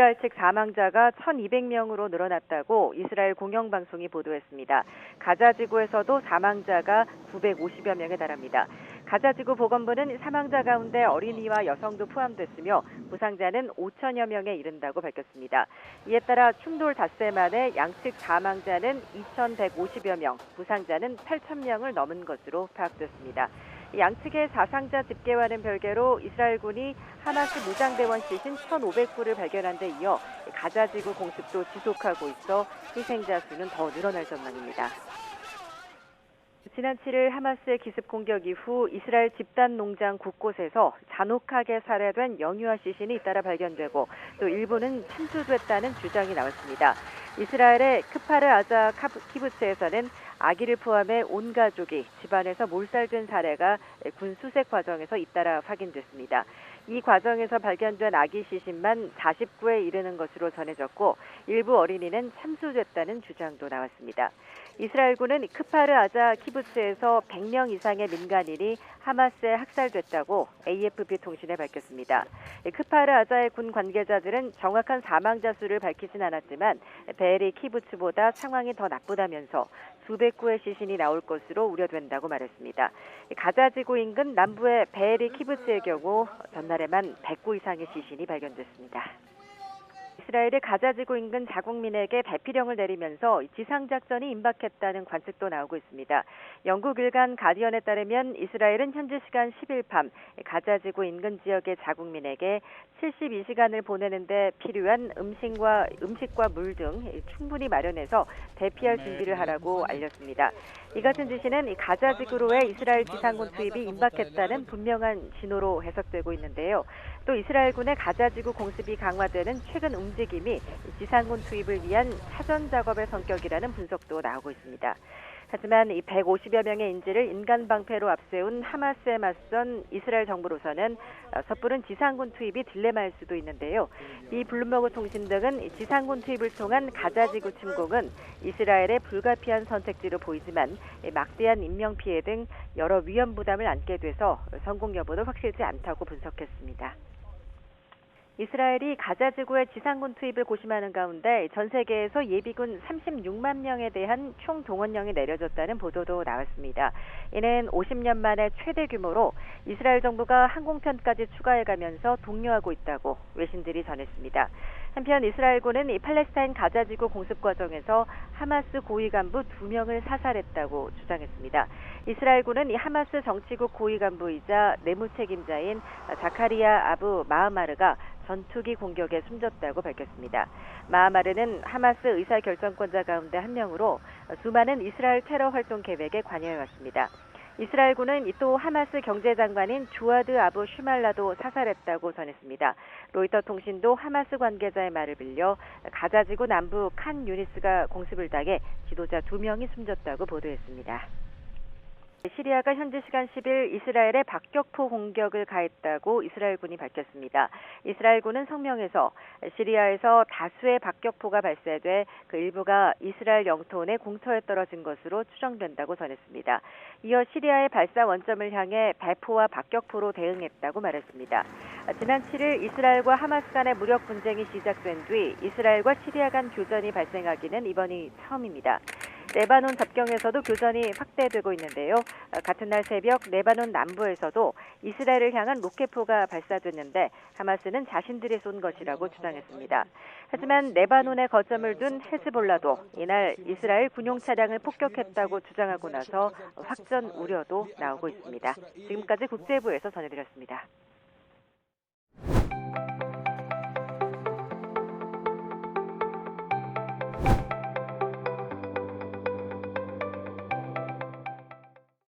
이스라엘 측 사망자가 1,200명으로 늘어났다고 이스라엘 공영방송이 보도했습니다. 가자지구에서도 사망자가 950여 명에 달합니다. 가자지구 보건부는 사망자 가운데 어린이와 여성도 포함됐으며 부상자는 5천여 명에 이른다고 밝혔습니다. 이에 따라 충돌 닷새 만에 양측 사망자는 2,150여 명, 부상자는 8,000명을 넘은 것으로 파악됐습니다. 양측의 사상자 집계와는 별개로 이스라엘군이 하마스 무장대원 시신 1,500구를 발견한 데 이어 가자지구 공습도 지속하고 있어 희생자 수는 더 늘어날 전망입니다. 지난 7일 하마스의 기습 공격 이후 이스라엘 집단 농장 곳곳에서 잔혹하게 살해된 영유아 시신이 잇따라 발견되고 또 일부는 참수됐다는 주장이 나왔습니다. 이스라엘의 크파르 아자 키부츠에서는 아기를 포함해 온 가족이 집안에서 몰살된 사례가 군 수색 과정에서 잇따라 확인됐습니다. 이 과정에서 발견된 아기 시신만 49에 이르는 것으로 전해졌고 일부 어린이는 참수됐다는 주장도 나왔습니다. 이스라엘군은 크파르 아자 키부츠에서 100명 이상의 민간인이 하마스에 학살됐다고 AFP 통신에 밝혔습니다. 크파르 아자의 군 관계자들은 정확한 사망자 수를 밝히진 않았지만 베에리 키부츠보다 상황이 더 나쁘다면서 수백 구의 시신이 나올 것으로 우려된다고 말했습니다. 가자지구 인근 남부의 베에리 키부츠의 경우 전날에만 100구 이상의 시신이 발견됐습니다. 이스라엘이 가자지구 인근 자국민에게 대피령을 내리면서 지상작전이 임박했다는 관측도 나오고 있습니다. 영국 일간 가디언에 따르면 이스라엘은 현지 시간 10일 밤 가자지구 인근 지역의 자국민에게 72시간을 보내는데 필요한 음식과 물 등 충분히 마련해서 대피할 준비를 하라고 알렸습니다. 이 같은 지시는 가자지구로의 이스라엘 지상군 투입이 임박했다는 분명한 신호로 해석되고 있는데요. 또 이스라엘군의 가자지구 공습이 강화되는 최근 움직임이 지상군 투입을 위한 사전 작업의 성격이라는 분석도 나오고 있습니다. 하지만 이 150여 명의 인질을 인간 방패로 앞세운 하마스에 맞선 이스라엘 정부로서는 섣부른 지상군 투입이 딜레마일 수도 있는데요. 이 블룸버그 통신 등은 지상군 투입을 통한 가자지구 침공은 이스라엘의 불가피한 선택지로 보이지만 막대한 인명피해 등 여러 위험 부담을 안게 돼서 성공 여부도 확실치 않다고 분석했습니다. 이스라엘이 가자지구의 지상군 투입을 고심하는 가운데 전 세계에서 예비군 36만 명에 대한 총동원령이 내려졌다는 보도도 나왔습니다. 이는 50년 만에 최대 규모로 이스라엘 정부가 항공편까지 추가해가면서 독려하고 있다고 외신들이 전했습니다. 한편 이스라엘군은 이 팔레스타인 가자지구 공습 과정에서 하마스 고위 간부 2명을 사살했다고 주장했습니다. 이스라엘군은 이 하마스 정치국 고위 간부이자 내무 책임자인 자카리아 아부 마흐마르가 전투기 공격에 숨졌다고 밝혔습니다. 마흐마르는 하마스 의사결정권자 가운데 한 명으로 수많은 이스라엘 테러 활동 계획에 관여해왔습니다. 이스라엘군은 또 하마스 경제장관인 주아드 아부 슈말라도 사살했다고 전했습니다. 로이터 통신도 하마스 관계자의 말을 빌려 가자지구 남부 칸 유니스가 공습을 당해 지도자 2명이 숨졌다고 보도했습니다. 시리아가 현지 시간 10일 이스라엘에 박격포 공격을 가했다고 이스라엘군이 밝혔습니다. 이스라엘군은 성명에서 시리아에서 다수의 박격포가 발사돼 그 일부가 이스라엘 영토 내 공터에 떨어진 것으로 추정된다고 전했습니다. 이어 시리아의 발사 원점을 향해 배포와 박격포로 대응했다고 말했습니다. 지난 7일 이스라엘과 하마스 간의 무력 분쟁이 시작된 뒤 이스라엘과 시리아 간 교전이 발생하기는 이번이 처음입니다. 레바논 접경에서도 교전이 확대되고 있는데요. 같은 날 새벽 레바논 남부에서도 이스라엘을 향한 로켓포가 발사됐는데 하마스는 자신들이 쏜 것이라고 주장했습니다. 하지만 레바논에 거점을 둔 헤즈볼라도 이날 이스라엘 군용 차량을 폭격했다고 주장하고 나서 확전 우려도 나오고 있습니다. 지금까지 국제부에서 전해드렸습니다.